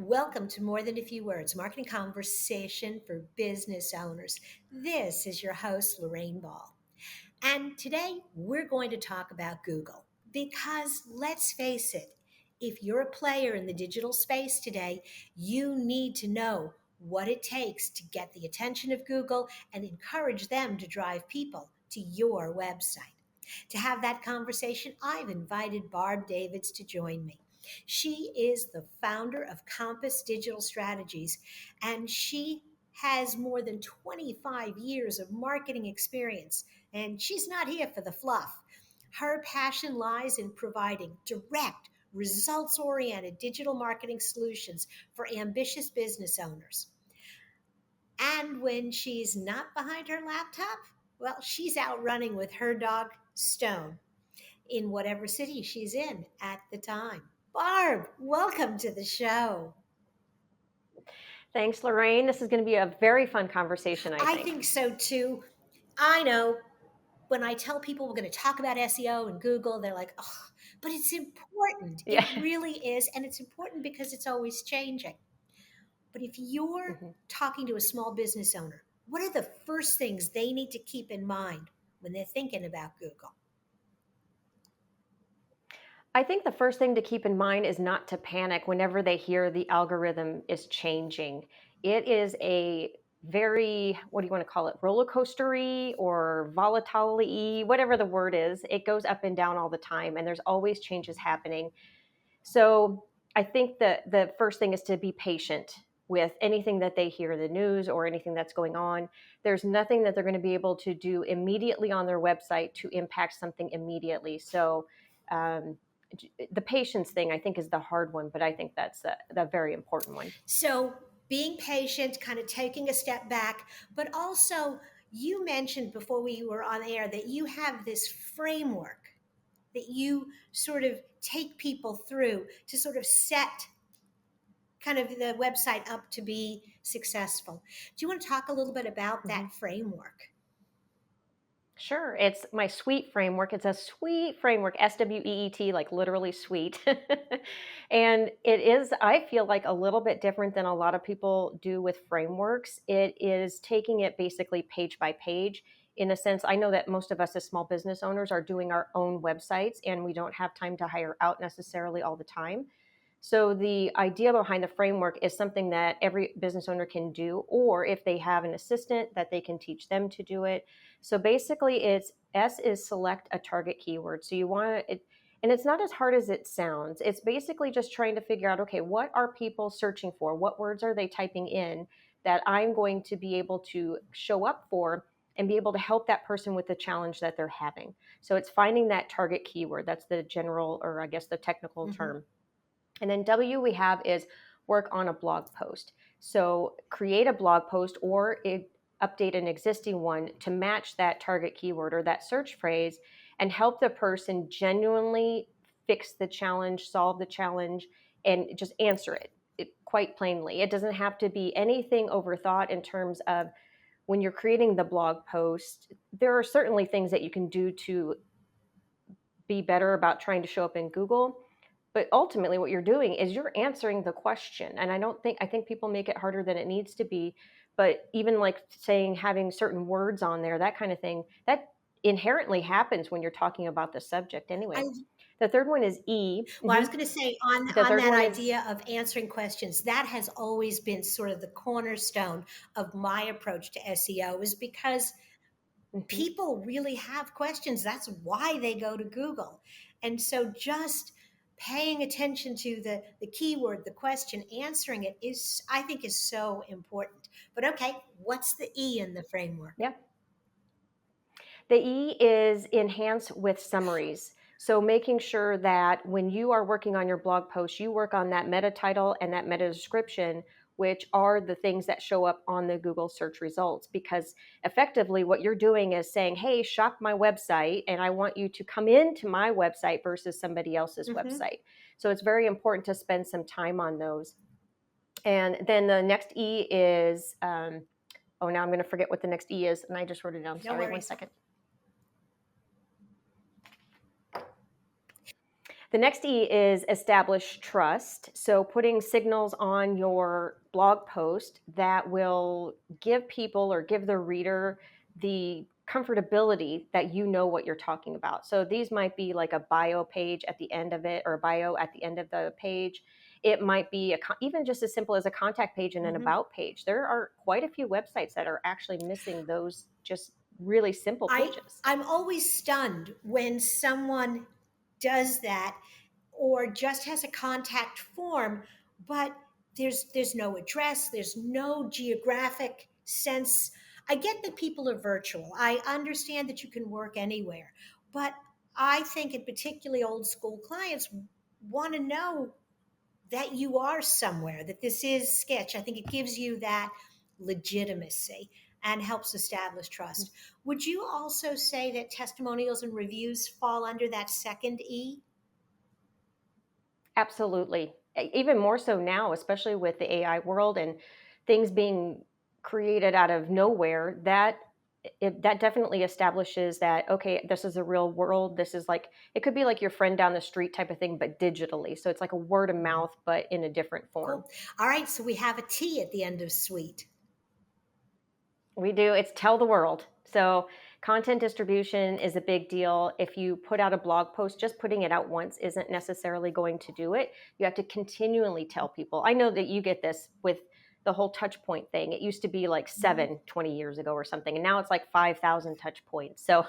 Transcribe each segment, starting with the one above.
Welcome to More Than a Few Words, marketing conversation for business owners. This is your host, Lorraine Ball. And today we're going to talk about Google because let's face it, if you're a player in the digital space today, you need to know what it takes to get the attention of Google and encourage them to drive people to your website. To have that conversation, I've invited Barb Davids to join me. She is the founder of Compass Digital Strategies, and she has more than 25 years of marketing experience. And she's not here for the fluff. Her passion lies in providing direct, results oriented digital marketing solutions for ambitious business owners. And when she's not behind her laptop, well, she's out running with her dog, Stone, in whatever city she's in at the time. Barb, welcome to the show. Thanks, Lorraine. This is going to be a very fun conversation, I think. I think so too. I know when I tell people we're going to talk about SEO and Google, they're like, oh, but it's important. It Yeah. really is. And it's important because it's always changing. But if you're Mhm. talking to a small business owner, what are the first things they need to keep in mind when they're thinking about Google? I think the first thing to keep in mind is not to panic whenever they hear the algorithm is changing. It is a very, what do you want to call it, roller coastery or volatile-y, whatever the word is. It goes up and down all the time, and there's always changes happening. So I think that the first thing is to be patient with anything that they hear, the news or anything that's going on. There's nothing that they're going to be able to do immediately on their website to impact something immediately. So um, the patience thing, I think, is the hard one, but I think that's the very important one. So being patient, kind of taking a step back, but also you mentioned before we were on air that you have this framework that you sort of take people through to sort of set kind of the website up to be successful. Do you want to talk a little bit about Mhm. that framework? Sure. It's my SWE.E.T framework. It's a SWE.E.T framework, S.W.E.E.T, like literally sweet. And it is, I feel like, a little bit different than a lot of people do with frameworks. It is taking it basically page by page. In a sense, I know that most of us as small business owners are doing our own websites and we don't have time to hire out necessarily all the time. So the idea behind the framework is something that every business owner can do, or if they have an assistant, that they can teach them to do it. So basically, it's S is select a target keyword. So you want it, and it's not as hard as it sounds. It's basically just trying to figure out, okay, what are people searching for? What words are they typing in that I'm going to be able to show up for and be able to help that person with the challenge that they're having. So it's finding that target keyword. That's the general, or I guess the technical Mm-hmm. term. And then W we have is work on a blog post. So create a blog post or update an existing one to match that target keyword or that search phrase and help the person genuinely fix the challenge, solve the challenge, and just answer it quite plainly. It doesn't have to be anything overthought in terms of when you're creating the blog post. There are certainly things that you can do to be better about trying to show up in Google. But ultimately, what you're doing is you're answering the question. And I think people make it harder than it needs to be. But even like saying, having certain words on there, that kind of thing, that inherently happens when you're talking about the subject anyway. I, The third one is E. well, I was going to say The on third that one is, idea of answering questions, that has always been sort of the cornerstone of my approach to SEO, is because mhm. people really have questions. That's why they go to Google. And so just paying attention to the keyword, the question, answering it is, I think, is so important. But okay, what's the E in the framework? Yeah. The E is enhance with summaries. So making sure that when you are working on your blog post, you work on that meta title and that meta description, which are the things that show up on the Google search results. Because effectively what you're doing is saying, hey, shop my website, and I want you to come into my website versus somebody else's Mm-hmm. website. So it's very important to spend some time on those. And then the next E is, oh, now I'm going to forget what the next E is. And I just wrote it down. No Sorry, one worries. second. The next E is establish trust. So putting signals on your blog post that will give people or give the reader the comfortability that you know what you're talking about. So these might be like a bio page at the end of it, or a bio at the end of the page. It might be even just as simple as a contact page and an Mhm. about page. There are quite a few websites that are actually missing those just really simple I pages. I'm always stunned when someone does that or just has a contact form, but there's no address, there's no geographic sense. I get that people are virtual. I understand that you can work anywhere, but I think in particularly old school clients want to know that you are somewhere, that this is Sketch. I think it gives you that legitimacy and helps establish trust. Would you also say that testimonials and reviews fall under that second E? Absolutely. Even more so now, especially with the AI world and things being created out of nowhere, that definitely establishes that, okay, this is a real world. This is like, it could be like your friend down the street type of thing, but digitally. So it's like a word of mouth, but in a different form. Cool. All right, so we have a T at the end of suite. We do. It's tell the world. So content distribution is a big deal. If you put out a blog post, just putting it out once isn't necessarily going to do it. You have to continually tell people. I know that you get this with the whole touch point thing. It used to be like Mhm. 20 years ago or something, and now it's like 5,000 touch points. So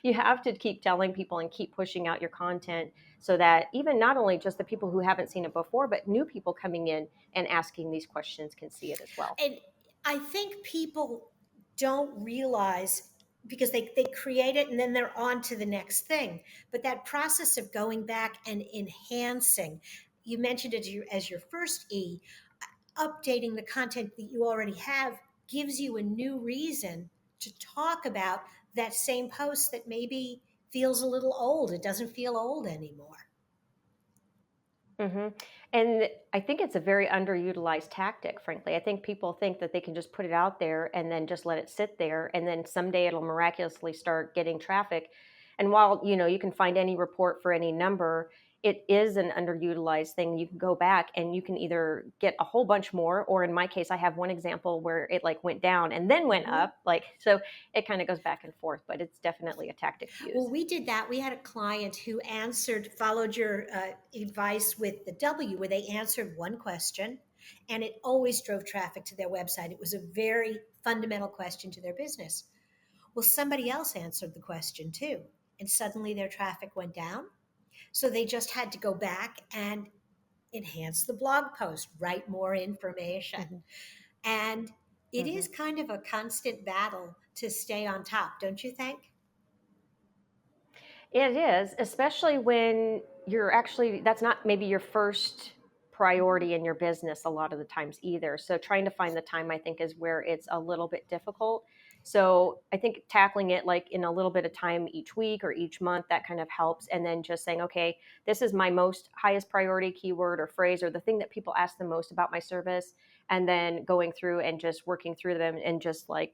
you have to keep telling people and keep pushing out your content so that even not only just the people who haven't seen it before, but new people coming in and asking these questions can see it as well. And I think people don't realize because they create it and then they're on to the next thing. But that process of going back and enhancing, you mentioned it as your first E, updating the content that you already have gives you a new reason to talk about that same post that maybe feels a little old. It doesn't feel old anymore. Hmm. And I think it's a very underutilized tactic, frankly. I think people think that they can just put it out there and then just let it sit there, and then someday it'll miraculously start getting traffic. And while you can find any report for any number, it is an underutilized thing. You can go back and you can either get a whole bunch more, or in my case, I have one example where it like went down and then went Mhm. up. Like so, it kind of goes back and forth, but it's definitely a tactic to Well, use. we did that. We had a client who followed your advice with the W, where they answered one question and it always drove traffic to their website. It was a very fundamental question to their business. Well, somebody else answered the question too, and suddenly their traffic went down. So they just had to go back and enhance the blog post, write more information. Hmm. And it is Hmm. kind of a constant battle to stay on top, don't you think? It is, especially when that's not maybe your first priority in your business a lot of the times either. So trying to find the time, I think, is where it's a little bit difficult. So I think tackling it like in a little bit of time each week or each month, that kind of helps. And then just saying, okay, this is my most highest priority keyword or phrase or the thing that people ask the most about my service. And then going through and just working through them and just like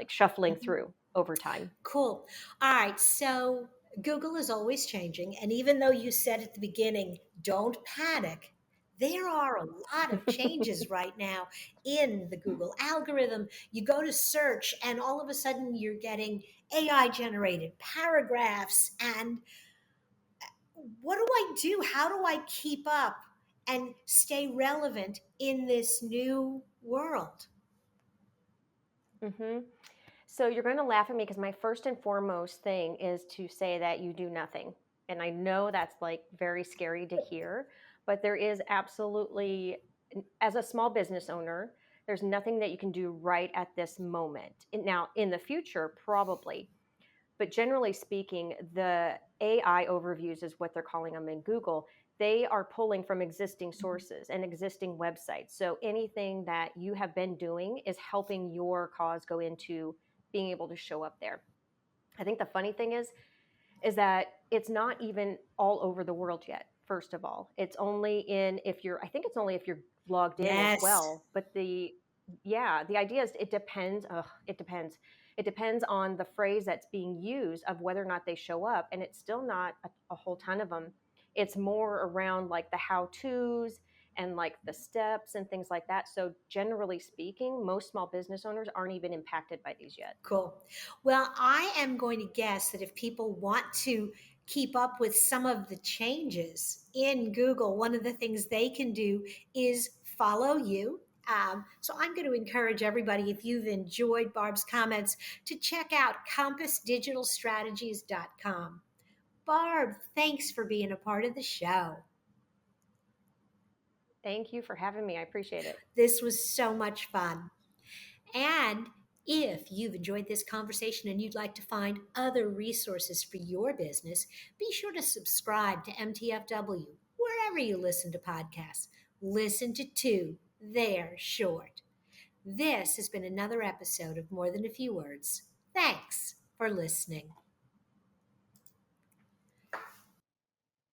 shuffling Mhm. through over time. Cool. All right. So Google is always changing. And even though you said at the beginning, don't panic, there are a lot of changes right now in the Google algorithm. You go to search, and all of a sudden you're getting AI generated paragraphs. And what do I do? How do I keep up and stay relevant in this new world? Hmm. So you're going to laugh at me because my first and foremost thing is to say that you do nothing. And I know that's like very scary to hear, but there is absolutely, as a small business owner, there's nothing that you can do right at this moment. Now, in the future, probably, but generally speaking, the AI overviews is what they're calling them in Google. They are pulling from existing Mhm. sources and existing websites. So anything that you have been doing is helping your cause go into being able to show up there. I think the funny thing is that it's not even all over the world yet. First of all, it's only in if you're I think it's only if you're logged in as Yes. well. But the idea is it depends. It depends. It depends on the phrase that's being used of whether or not they show up, and it's still not a whole ton of them. It's more around like the how to's and like the steps and things like that. So, generally speaking, most small business owners aren't even impacted by these yet. Cool. Well, I am going to guess that if people want to keep up with some of the changes in Google, one of the things they can do is follow you. So I'm going to encourage everybody, if you've enjoyed Barb's comments, to check out compassdigitalstrategies.com. Barb, thanks for being a part of the show. Thank you for having me. I appreciate it. This was so much fun. And if you've enjoyed this conversation and you'd like to find other resources for your business, be sure to subscribe to MTFW wherever you listen to podcasts. Listen to two, they're short. This has been another episode of More Than a Few Words. Thanks for listening.